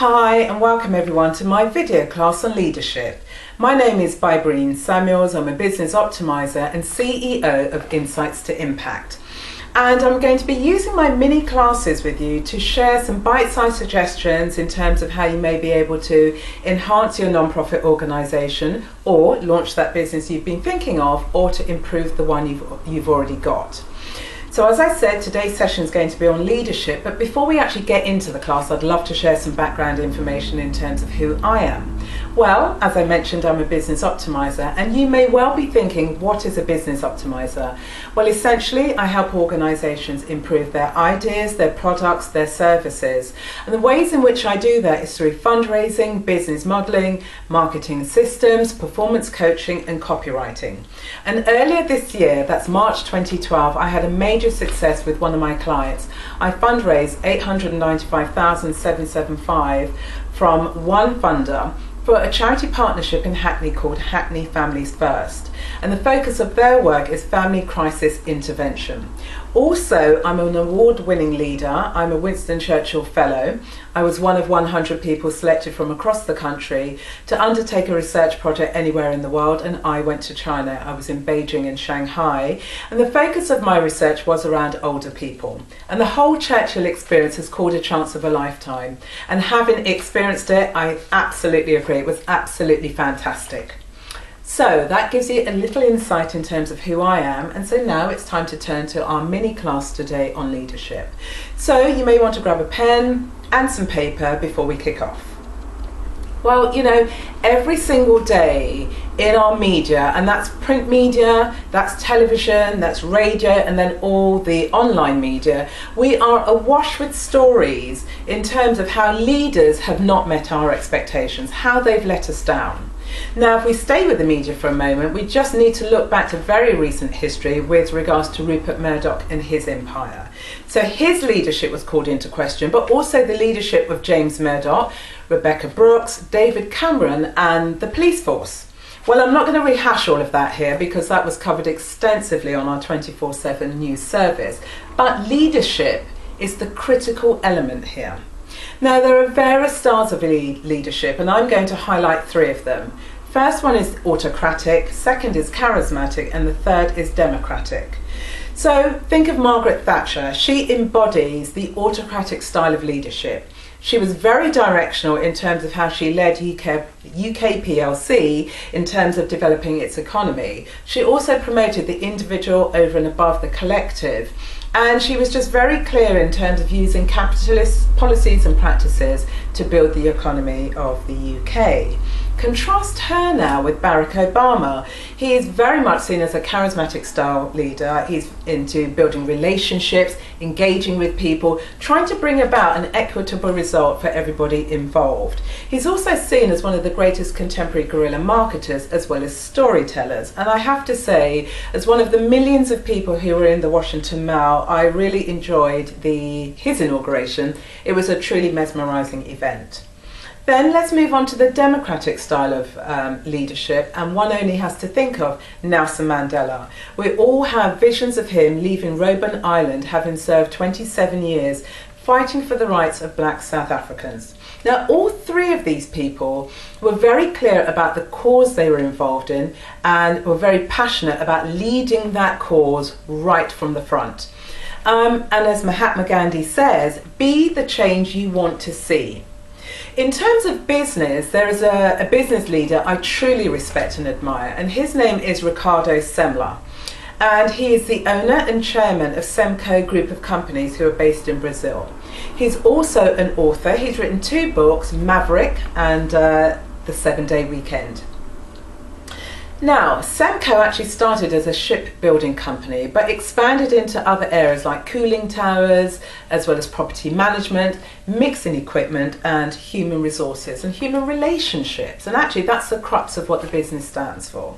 Hi and welcome everyone to my video class on leadership. My name is Bybreen Samuels. I'm a business optimizer and CEO of Insights to Impact. And I'm going to be using my mini classes with you to share some bite-sized suggestions in terms of how you may be able to enhance your non-profit organisation or launch that business you've been thinking of, or to improve the one you've already got. So as I said, today's session is going to be on leadership, but before we actually get into the class, I'd love to share some background information in terms of who I am. Well, as I mentioned, I'm a business optimizer, and you may well be thinking, what is a business optimizer? Well, essentially, I help organizations improve their ideas, their products, their services. And the ways in which I do that is through fundraising, business modeling, marketing systems, performance coaching, and copywriting. And earlier this year, that's March 2012, I had a major success with one of my clients. I fundraised $895,775 from one funder for a charity partnership in Hackney called Hackney Families First. And the focus of their work is family crisis intervention. Also, I'm an award-winning leader. I'm a Winston Churchill Fellow. I was one of 100 people selected from across the country to undertake a research project anywhere in the world, and I went to China. I was in Beijing and Shanghai, and the focus of my research was around older people. And the whole Churchill experience is called a chance of a lifetime. And having experienced it, I absolutely agree. It was absolutely fantastic. So that gives you a little insight in terms of who I am, and so now it's time to turn to our mini class today on leadership. So you may want to grab a pen and some paper before we kick off. Well, you know, every single day in our media, and that's print media, that's television, that's radio, and then all the online media, we are awash with stories in terms of how leaders have not met our expectations, how they've let us down. Now, if we stay with the media for a moment, we just need to look back to very recent history with regards to Rupert Murdoch and his empire. So his leadership was called into question, but also the leadership of James Murdoch, Rebecca Brooks, David Cameron, and the police force. Well, I'm not going to rehash all of that here because that was covered extensively on our 24/7 news service. But leadership is the critical element here. Now, there are various styles of leadership, and I'm going to highlight three of them. First one is autocratic, second is charismatic, and the third is democratic. So think of Margaret Thatcher. She embodies the autocratic style of leadership. She was very directional in terms of how she led UK PLC in terms of developing its economy. She also promoted the individual over and above the collective. And she was just very clear in terms of using capitalist policies and practices to build the economy of the UK. Contrast her now with Barack Obama. He is very much seen as a charismatic style leader. He's into building relationships, engaging with people, trying to bring about an equitable result for everybody involved. He's also seen as one of the greatest contemporary guerrilla marketers as well as storytellers. And I have to say, as one of the millions of people who were in the Washington Mall, I really enjoyed his inauguration. It was a truly mesmerizing event. Then let's move on to the democratic style of leadership, and one only has to think of Nelson Mandela. We all have visions of him leaving Robben Island, having served 27 years fighting for the rights of black South Africans. Now, all three of these people were very clear about the cause they were involved in and were very passionate about leading that cause right from the front. And as Mahatma Gandhi says, be the change you want to see. In terms of business, there is a business leader I truly respect and admire, and his name is Ricardo Semler. And he is the owner and chairman of Semco group of companies who are based in Brazil. He's also an author. He's written 2 books, Maverick and The 7-Day Weekend. Now, Semco actually started as a shipbuilding company, but expanded into other areas like cooling towers, as well as property management, mixing equipment, and human resources and human relationships. And actually, that's the crux of what the business stands for.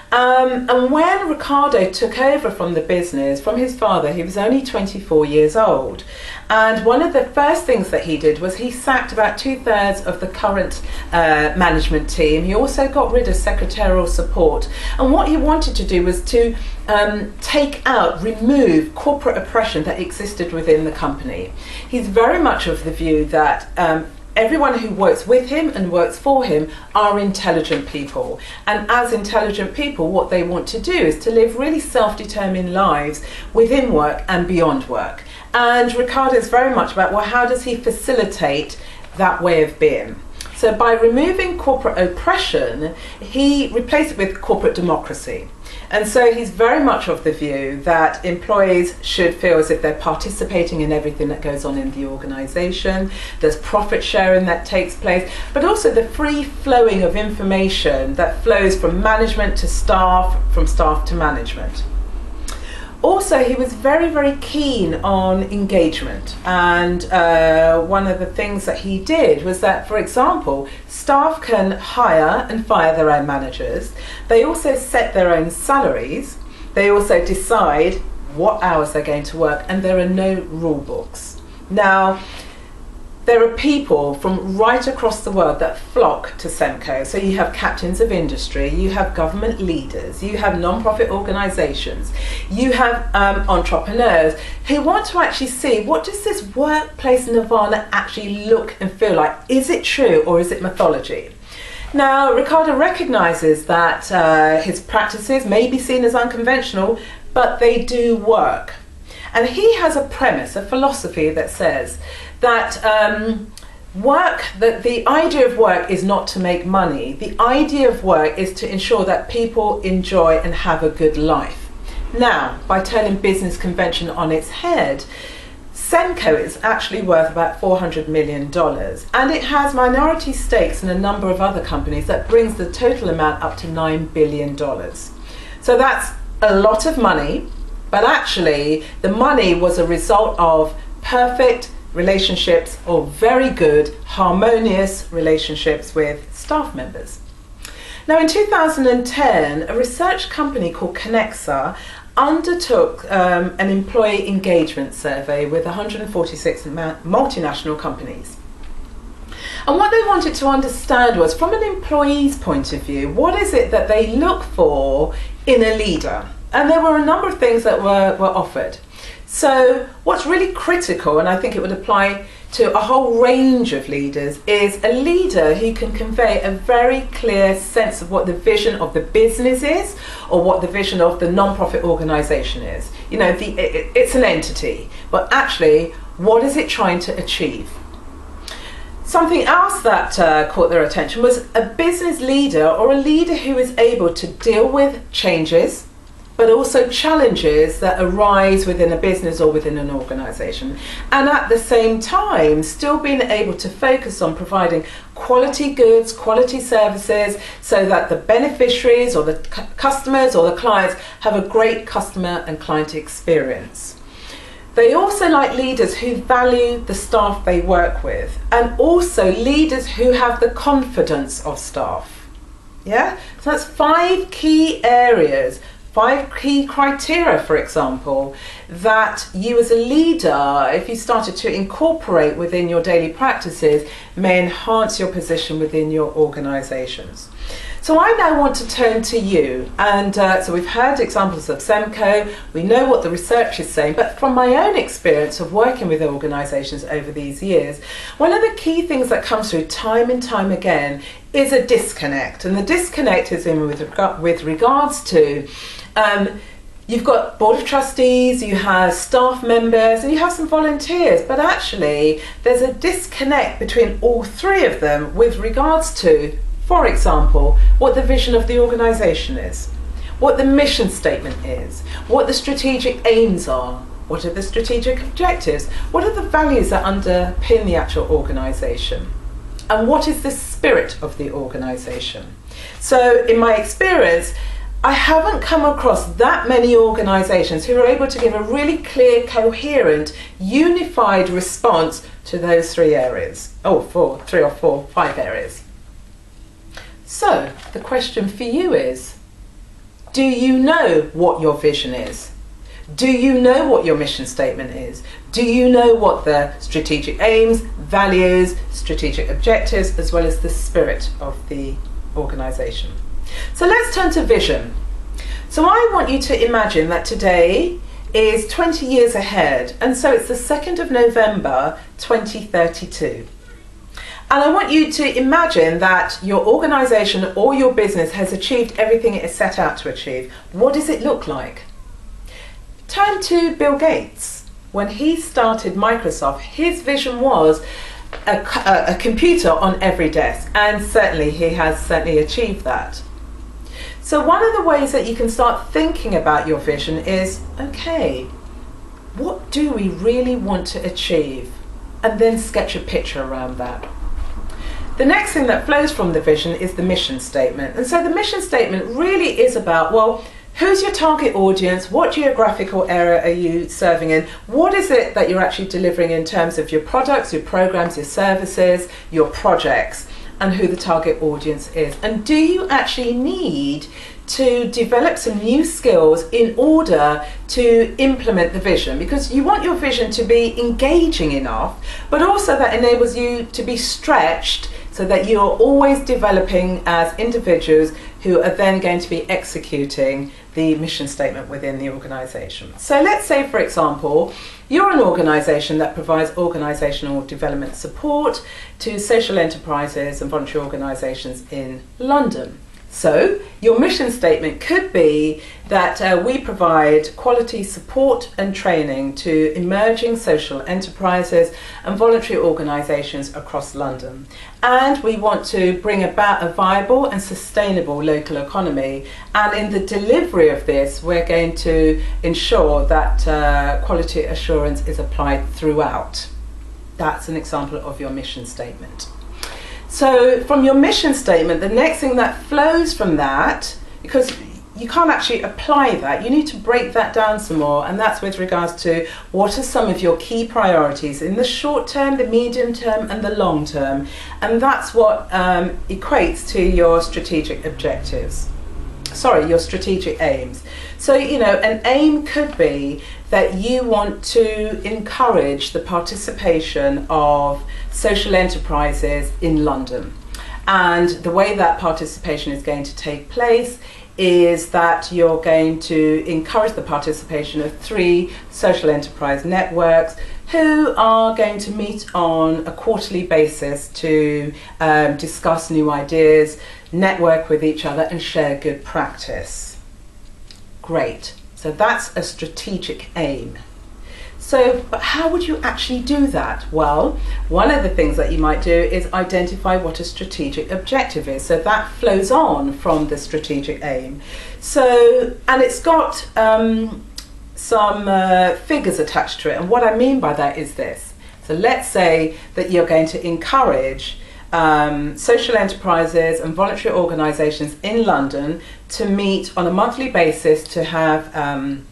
And when Ricardo took over from the business, from his father, he was only 24 years old. And one of the first things that he did was he sacked about 2/3 of the current management team. He also got rid of secretarial support. And what he wanted to do was to remove corporate oppression that existed within the company. He's very much of the view that everyone who works with him and works for him are intelligent people. And as intelligent people, what they want to do is to live really self-determined lives within work and beyond work. And Ricardo is very much about, well, how does he facilitate that way of being? So by removing corporate oppression, he replaced it with corporate democracy. And so he's very much of the view that employees should feel as if they're participating in everything that goes on in the organisation. There's profit sharing that takes place, but also the free flowing of information that flows from management to staff, from staff to management. Also, he was very, very keen on engagement, and one of the things that he did was that, for example, staff can hire and fire their own managers. They also set their own salaries. They also decide what hours they're going to work, and there are no rule books. Now, there are people from right across the world that flock to Semco. So you have captains of industry, you have government leaders, you have non-profit organisations, you have entrepreneurs who want to actually see, what does this workplace nirvana actually look and feel like? Is it true or is it mythology? Now, Ricardo recognises that his practices may be seen as unconventional, but they do work. And he has a premise, a philosophy that says that that the idea of work is not to make money. The idea of work is to ensure that people enjoy and have a good life. Now, by turning business convention on its head, Semco is actually worth about $400 million, and it has minority stakes in a number of other companies that brings the total amount up to $9 billion. So that's a lot of money, but actually the money was a result of perfect relationships, or very good, harmonious relationships with staff members. Now, in 2010, a research company called Connexa undertook an employee engagement survey with 146 multinational companies. And what they wanted to understand was, from an employee's point of view, what is it that they look for in a leader? And there were a number of things that were offered. So what's really critical, and I think it would apply to a whole range of leaders, is a leader who can convey a very clear sense of what the vision of the business is, or what the vision of the non-profit organisation is. You know, it's an entity, but actually, what is it trying to achieve? Something else that caught their attention was a business leader, or a leader who is able to deal with changes, but also challenges that arise within a business or within an organisation. And at the same time, still being able to focus on providing quality goods, quality services, so that the beneficiaries or the customers or the clients have a great customer and client experience. They also like leaders who value the staff they work with, and also leaders who have the confidence of staff. Yeah? So that's 5 key areas, 5 key criteria, for example, that you as a leader, if you started to incorporate within your daily practices, may enhance your position within your organisations. So I now want to turn to you, and so we've heard examples of Semco, we know what the research is saying, but from my own experience of working with organisations over these years, one of the key things that comes through time and time again is a disconnect, and the disconnect is in with regards to you've got board of trustees, you have staff members, and you have some volunteers, but actually there's a disconnect between all 3 of them with regards to, for example, what the vision of the organisation is, what the mission statement is, what the strategic aims are, what are the strategic objectives, what are the values that underpin the actual organisation, and what is the spirit of the organisation. So in my experience, I haven't come across that many organisations who are able to give a really clear, coherent, unified response to those 3 areas. 3 or 4, 5 areas. So the question for you is, do you know what your vision is? Do you know what your mission statement is? Do you know what the strategic aims, values, strategic objectives, as well as the spirit of the organisation? So let's turn to vision. So I want you to imagine that today is 20 years ahead, and so it's the 2nd of November 2032. And I want you to imagine that your organization or your business has achieved everything it is set out to achieve. What does it look like? Turn to Bill Gates. When he started Microsoft, his vision was a computer on every desk, and certainly he has achieved that. So one of the ways that you can start thinking about your vision is, okay, what do we really want to achieve? And then sketch a picture around that. The next thing that flows from the vision is the mission statement. And so the mission statement really is about, well, who's your target audience? What geographical area are you serving in? What is it that you're actually delivering in terms of your products, your programs, your services, your projects, and who the target audience is? And do you actually need to develop some new skills in order to implement the vision? Because you want your vision to be engaging enough, but also that enables you to be stretched so that you're always developing as individuals who are then going to be executing the mission statement within the organization. So let's say, for example, you're an organization that provides organizational development support to social enterprises and voluntary organizations in London. So your mission statement could be that we provide quality support and training to emerging social enterprises and voluntary organisations across London. And we want to bring about a viable and sustainable local economy. And in the delivery of this, we're going to ensure that quality assurance is applied throughout. That's an example of your mission statement. So from your mission statement, the next thing that flows from that, because you can't actually apply that, you need to break that down some more, and that's with regards to what are some of your key priorities in the short term, the medium term and the long term, and that's what equates to your strategic objectives. Sorry, your strategic aims. So, you know, an aim could be that you want to encourage the participation of social enterprises in London. And the way that participation is going to take place is that you're going to encourage the participation of 3 social enterprise networks who are going to meet on a quarterly basis to discuss new ideas, network with each other and share good practice. Great. So that's a strategic aim. So, but how would you actually do that? Well, one of the things that you might do is identify what a strategic objective is. So that flows on from the strategic aim. So, and it's got some figures attached to it. And what I mean by that is this. So let's say that you're going to encourage social enterprises and voluntary organisations in London to meet on a monthly basis to have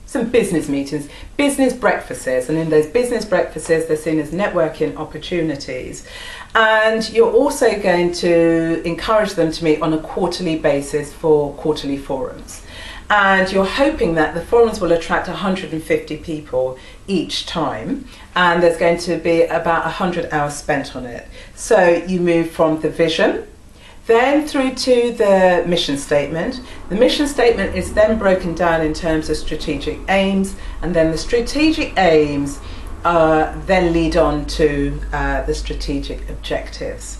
some business meetings, business breakfasts, and in those business breakfasts they're seen as networking opportunities. And you're also going to encourage them to meet on a quarterly basis for quarterly forums. And you're hoping that the forums will attract 150 people each time, and there's going to be about 100 hours spent on it. So you move from the vision, then through to the mission statement. The mission statement is then broken down in terms of strategic aims, and then the strategic aims then lead on to the strategic objectives.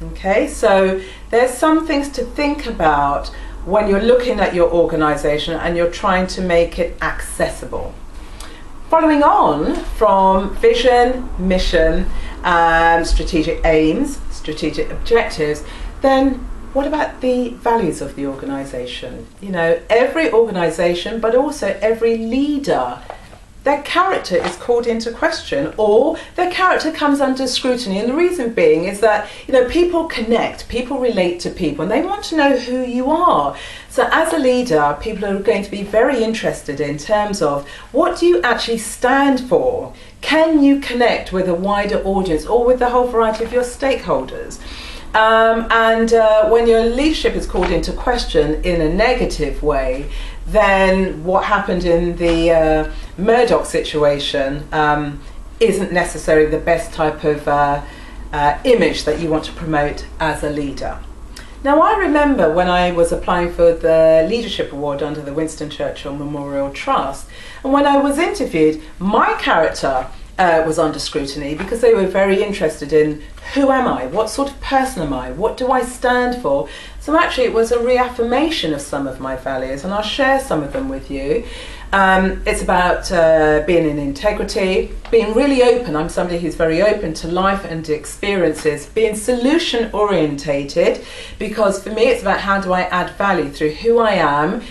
Okay, so there's some things to think about when you're looking at your organisation and you're trying to make it accessible. Following on from vision, mission, strategic aims, strategic objectives, then what about the values of the organisation? You know, every organisation, but also every leader, their character is called into question, or their character comes under scrutiny. And the reason being is that, you know, people connect, people relate to people, and they want to know who you are. So as a leader, people are going to be very interested in terms of what do you actually stand for? Can you connect with a wider audience or with the whole variety of your stakeholders? When your leadership is called into question in a negative way, then what happened in the Murdoch situation isn't necessarily the best type of image that you want to promote as a leader. Now, I remember when I was applying for the Leadership Award under the Winston Churchill Memorial Trust, and when I was interviewed, my character was under scrutiny because they were very interested in who am I, what sort of person am I, what do I stand for. So actually it was a reaffirmation of some of my values, and I'll share some of them with you. It's about being in integrity, being really open. I'm somebody who's very open to life and experiences, being solution orientated, because for me it's about how do I add value through who I am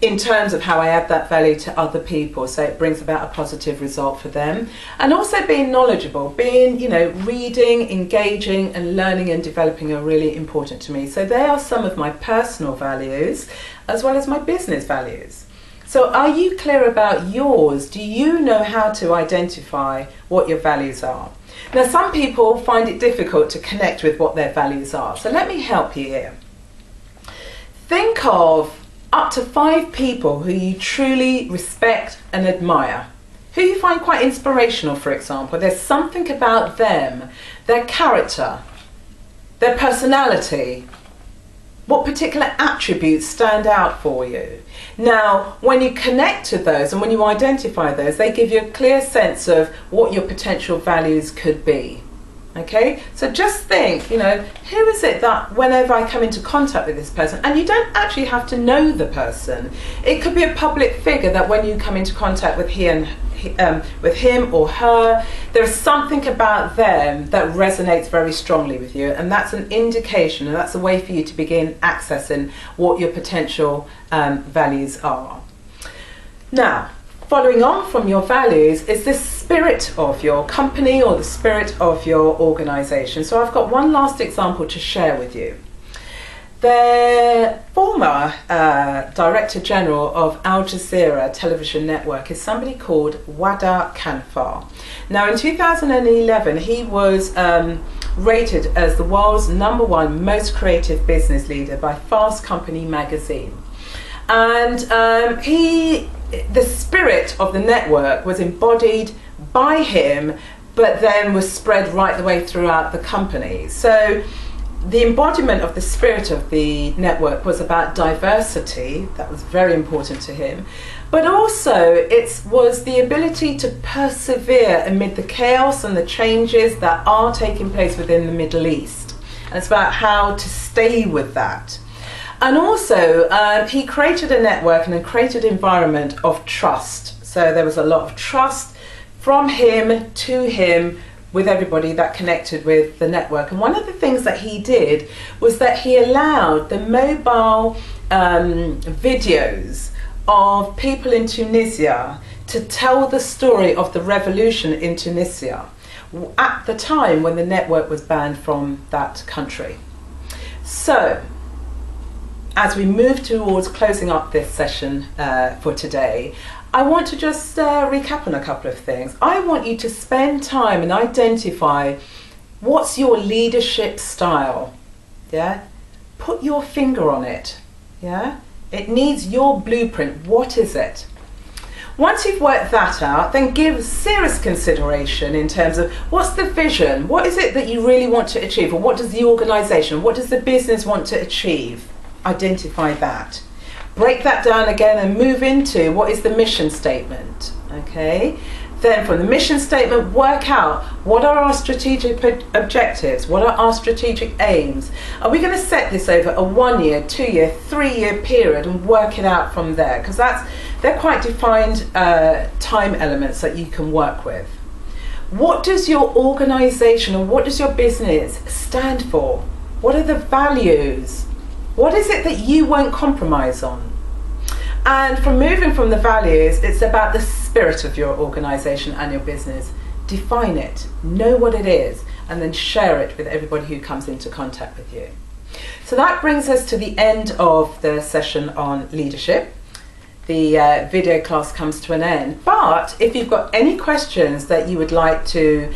in terms of how I add that value to other people, so it brings about a positive result for them. And also being knowledgeable, being, reading, engaging and learning and developing are really important to me. So they are some of my personal values as well as my business values. So are you clear about yours? Do you know how to identify what your values are? Now, some people find it difficult to connect with what their values are. So let me help you here. Think of up to 5 people who you truly respect and admire, who you find quite inspirational, for example. There's something about them, their character, their personality, what particular attributes stand out for you. Now, when you connect to those and when you identify those, they give you a clear sense of what your potential values could be. Okay, so just think, who is it that whenever I come into contact with this person, and you don't actually have to know the person, it could be a public figure that when you come into contact with with him or her, there's something about them that resonates very strongly with you, and that's an indication, and that's a way for you to begin accessing what your potential values are. Now, following on from your values is the spirit of your company or the spirit of your organisation. So I've got one last example to share with you. The former Director General of Al Jazeera Television Network is somebody called Wadah Khanfar. Now in 2011 he was rated as the world's #1 most creative business leader by Fast Company magazine. And the spirit of the network was embodied by him, but then was spread right the way throughout the company. So the embodiment of the spirit of the network was about diversity. That was very important to him. But also it was the ability to persevere amid the chaos and the changes that are taking place within the Middle East. And it's about how to stay with that. And also, he created a network and a created environment of trust. So there was a lot of trust from him to him with everybody that connected with the network. And one of the things that he did was that he allowed the mobile videos of people in Tunisia to tell the story of the revolution in Tunisia at the time when the network was banned from that country. So, as we move towards closing up this session for today, I want to just recap on a couple of things. I want you to spend time and identify what's your leadership style. Yeah, put your finger on it. Yeah, it needs your blueprint. What is it? Once you've worked that out, then give serious consideration in terms of what's the vision? What is it that you really want to achieve? Or what does the organisation, what does the business want to achieve? Identify that. Break that down again and move into what is the mission statement. Okay? Then from the mission statement, work out what are our strategic objectives, what are our strategic aims. Are we going to set this over a 1 year, 2 year, 3 year period and work it out from there? Because they're quite defined time elements that you can work with. What does your organisation or what does your business stand for? What are the values? What is it that you won't compromise on? And from moving from the values, it's about the spirit of your organisation and your business. Define it, know what it is, and then share it with everybody who comes into contact with you. So that brings us to the end of the session on leadership. The video class comes to an end. But if you've got any questions that you would like to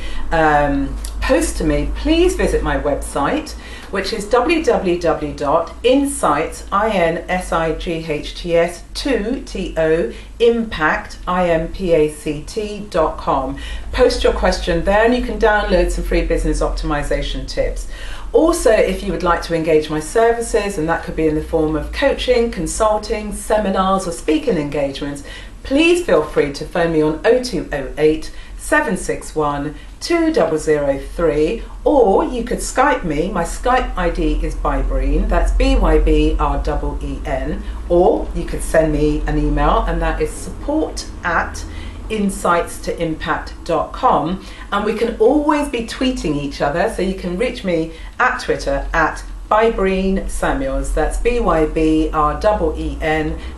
post to me, please visit my website, which is www.insights.impact.com. Post your question there and you can download some free business optimization tips. Also, if you would like to engage my services, and that could be in the form of coaching, consulting, seminars or speaking engagements, please feel free to phone me on 0208 761 2003, or you could Skype me. My Skype ID is Bybreen, that's BYBREEN, or you could send me an email, and that is support@insightstoimpact.com, and we can always be tweeting each other, so you can reach me at Twitter at Bybreen Samuels, that's BYBREEN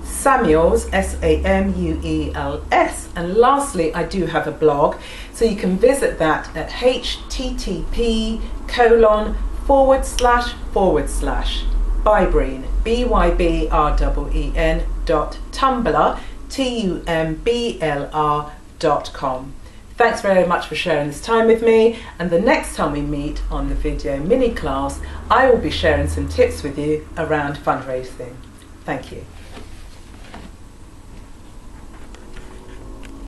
Samuels, SAMUELS. And lastly, I do have a blog, so you can visit that at http:// bybreen.tumblr.com. Thanks very much for sharing this time with me, and the next time we meet on the video mini class, I will be sharing some tips with you around fundraising. Thank you.